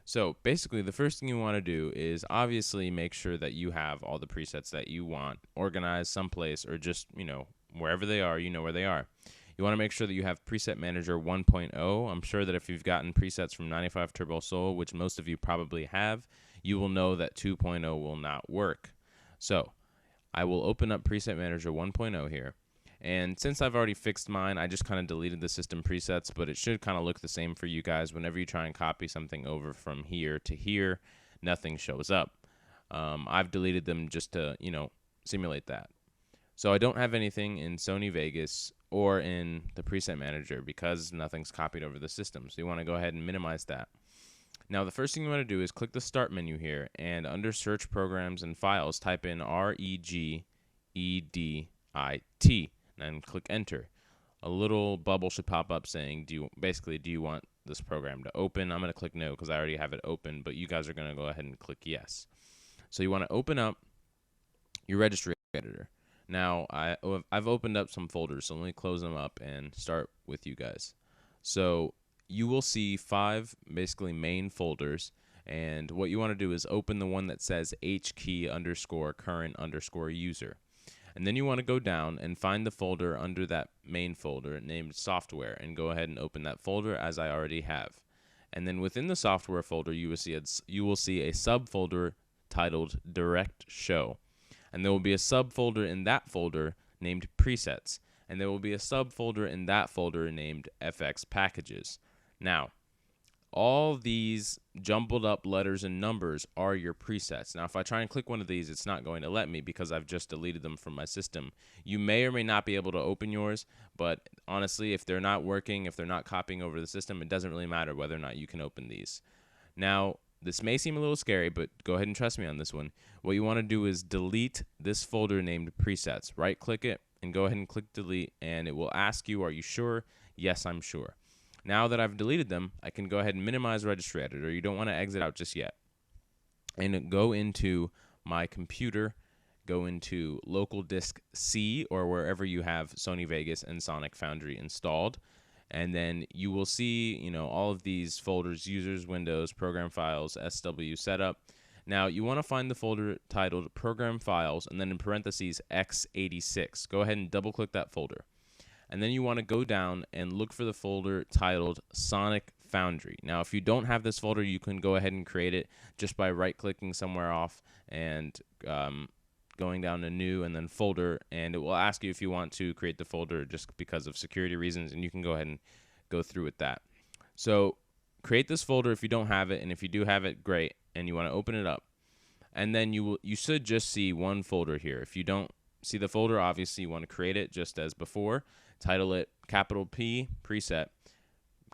So basically, the first thing you want to do is obviously make sure that you have all the presets that you want organized someplace, or just, wherever they are, you know where they are. You want to make sure that you have Preset Manager 1.0. I'm sure that if you've gotten presets from 95 Turbo Soul, which most of you probably have, you will know that 2.0 will not work. So I will open up Preset Manager 1.0 here. And since I've already fixed mine, I just kind of deleted the system presets, but it should kind of look the same for you guys. Whenever you try and copy something over from here to here, nothing shows up. I've deleted them just to, simulate that. So I don't have anything in Sony Vegas or in the preset manager because nothing's copied over the system. So you want to go ahead and minimize that. Now, the first thing you want to do is click the Start menu here, and under Search Programs and Files, type in REGEDIT and click Enter. A little bubble should pop up saying, do you want this program to open? I'm going to click No because I already have it open, but you guys are going to go ahead and click Yes. So you want to open up your Registry Editor. Now, I've opened up some folders, so let me close them up and start with you guys. So you will see 5 basically main folders, and what you want to do is open the one that says HKey_current_user. And then you want to go down and find the folder under that main folder named Software, and go ahead and open that folder as I already have. And then within the Software folder, you will see a subfolder titled Direct Show. And there will be a subfolder in that folder named Presets. And there will be a subfolder in that folder named FX Packages. Now, all these jumbled up letters and numbers are your presets. Now, if I try and click one of these, it's not going to let me because I've just deleted them from my system. You may or may not be able to open yours, but honestly, if they're not working, if they're not copying over the system, it doesn't really matter whether or not you can open these. Now, this may seem a little scary, but go ahead and trust me on this one. What you want to do is delete this folder named Presets. Right-click it and go ahead and click Delete, and it will ask you, are you sure? Yes, I'm sure. Now that I've deleted them, I can go ahead and minimize Registry Editor. You don't want to exit out just yet. And go into my computer, go into Local Disk C, or wherever you have Sony Vegas and Sonic Foundry installed. And then you will see, all of these folders: Users, Windows, Program Files, SW Setup. Now, you want to find the folder titled Program Files, and then in parentheses, x86. Go ahead and double-click that folder. And then you want to go down and look for the folder titled Sonic Foundry. Now, if you don't have this folder, you can go ahead and create it just by right-clicking somewhere off and going down to New and then Folder, and it will ask you if you want to create the folder just because of security reasons, and you can go ahead and go through with that. So create this folder if you don't have it, and if you do have it, great, and you want to open it up. And then you should just see one folder here. If you don't see the folder, obviously you want to create it just as before. Title it capital P Preset,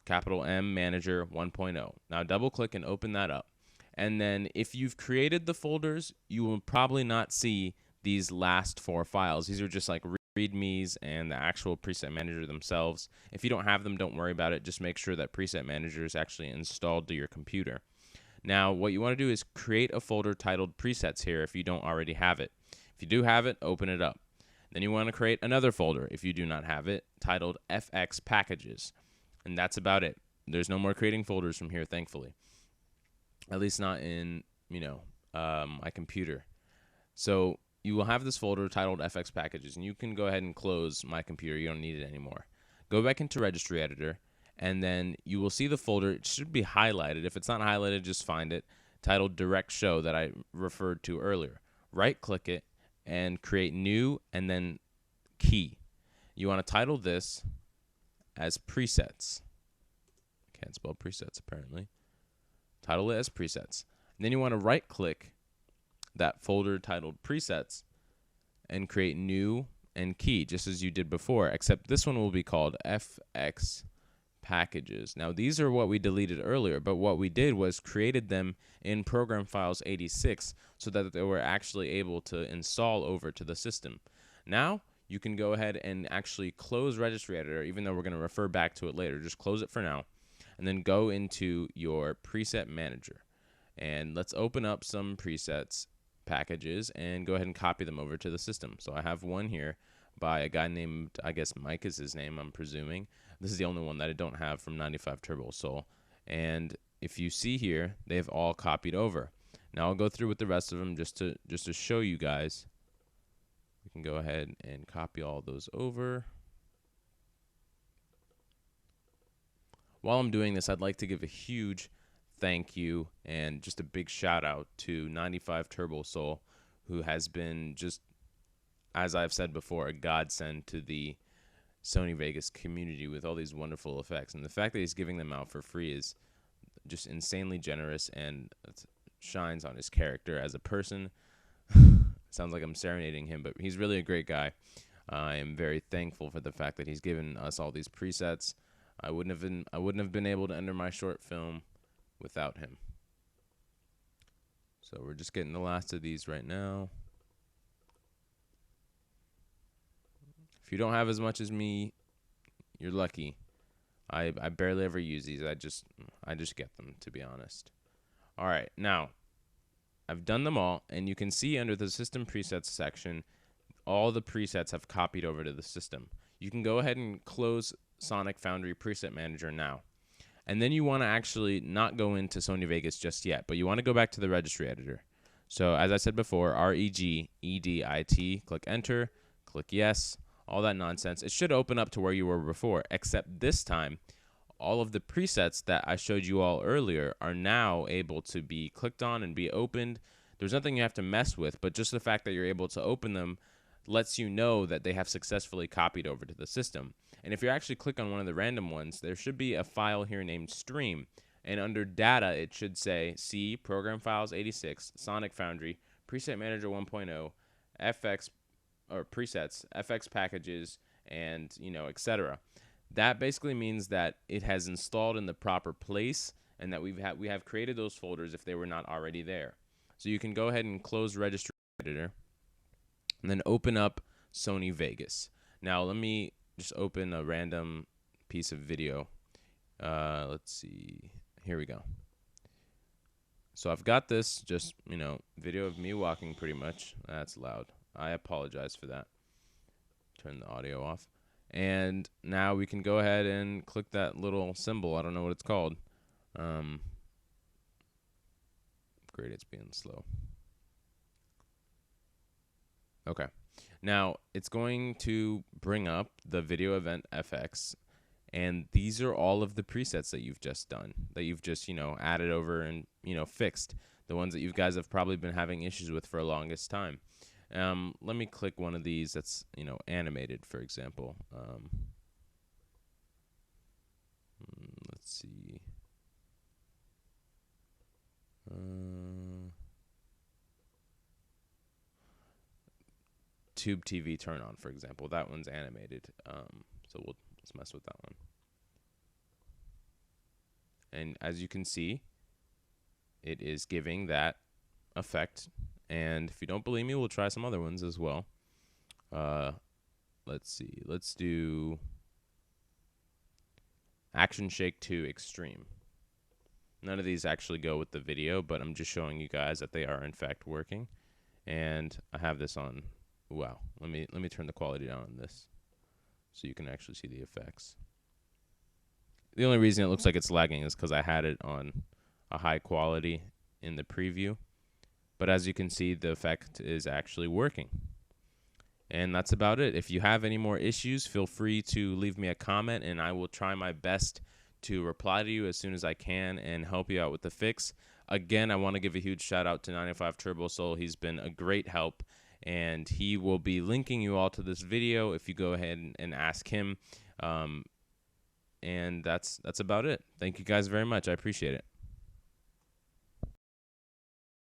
capital M Manager 1.0. Now double click and open that up. And then if you've created the folders, you will probably not see these last 4 files. These are just like readmes and the actual preset manager themselves. If you don't have them, don't worry about it. Just make sure that preset manager is actually installed to your computer. Now, what you want to do is create a folder titled presets here if you don't already have it. If you do have it, open it up. Then you want to create another folder if you do not have it, titled FX Packages. And that's about it. There's no more creating folders from here, thankfully. At least not in, my computer. So you will have this folder titled FX Packages, and you can go ahead and close my computer. You don't need it anymore. Go back into Registry Editor, and then you will see the folder. It should be highlighted. If it's not highlighted, just find it, titled Direct Show that I referred to earlier. Right-click it and create New and then Key. You want to title this as Presets. Can't spell presets, apparently. Title it as Presets. And then you want to right-click that folder titled Presets and create New and Key, just as you did before, except this one will be called FX Packages. Now, these are what we deleted earlier, but what we did was created them in Program Files 86 so that they were actually able to install over to the system. Now, you can go ahead and actually close Registry Editor, even though we're going to refer back to it later. Just close it for now. And then go into your preset manager, and let's open up some presets packages and go ahead and copy them over to the system. So I have one here by a guy named, I guess Mike is his name, I'm presuming. This is the only one that I don't have from 95 Turbo Soul. And if you see here, they've all copied over. Now I'll go through with the rest of them just to show you guys. We can go ahead and copy all those over. While I'm doing this, I'd like to give a huge thank you and just a big shout out to 95 Turbo Soul, who has been just, as I've said before, a godsend to the Sony Vegas community with all these wonderful effects. And the fact that he's giving them out for free is just insanely generous, and it shines on his character as a person. Sounds like I'm serenading him, but he's really a great guy. I am very thankful for the fact that he's given us all these presets. I wouldn't have been able to enter my short film without him. So we're just getting the last of these right now. If you don't have as much as me, you're lucky. I barely ever use these. I just get them, to be honest. All right, now I've done them all, and you can see under the system presets section, all the presets have copied over to the system. You can go ahead and close Sonic Foundry Preset Manager now. And then you want to actually not go into Sony Vegas just yet, but you want to go back to the Registry Editor. So as I said before, REGEDIT, click Enter, click Yes, all that nonsense. It should open up to where you were before, except this time, all of the presets that I showed you all earlier are now able to be clicked on and be opened. There's nothing you have to mess with, but just the fact that you're able to open them lets you know that they have successfully copied over to the system. And if you actually click on one of the random ones, there should be a file here named Stream. And under Data, it should say C, Program Files 86, Sonic Foundry, Preset Manager 1.0, FX, or presets, FX packages, and, etc. That basically means that it has installed in the proper place, and that we have created those folders if they were not already there. So you can go ahead and close Registry Editor, and then open up Sony Vegas. Now let me just open a random piece of video. Let's see. Here we go. So I've got this just, video of me walking pretty much. That's loud. I apologize for that. Turn the audio off. And now we can go ahead and click that little symbol. I don't know what it's called. Great, it's being slow. Okay. Now, it's going to bring up the video event FX, and these are all of the presets that you've just done, that you've just, added over and, fixed, the ones that you guys have probably been having issues with for a longest time. Let me click one of these that's, animated, for example. Let's see. Tube TV turn on, for example. That one's animated. So let's mess with that one. And as you can see, it is giving that effect. And if you don't believe me, we'll try some other ones as well. Let's see. Let's do Action Shake 2 Extreme. None of these actually go with the video, but I'm just showing you guys that they are in fact working. And I have this on. Wow. Let me turn the quality down on this so you can actually see the effects. The only reason it looks like it's lagging is because I had it on a high quality in the preview. But as you can see, the effect is actually working. And that's about it. If you have any more issues, feel free to leave me a comment, and I will try my best to reply to you as soon as I can and help you out with the fix. Again, I want to give a huge shout out to 95 Turbo Soul. He's been a great help, and he will be linking you all to this video if you go ahead and ask him. And that's about it. Thank you guys very much. I appreciate it.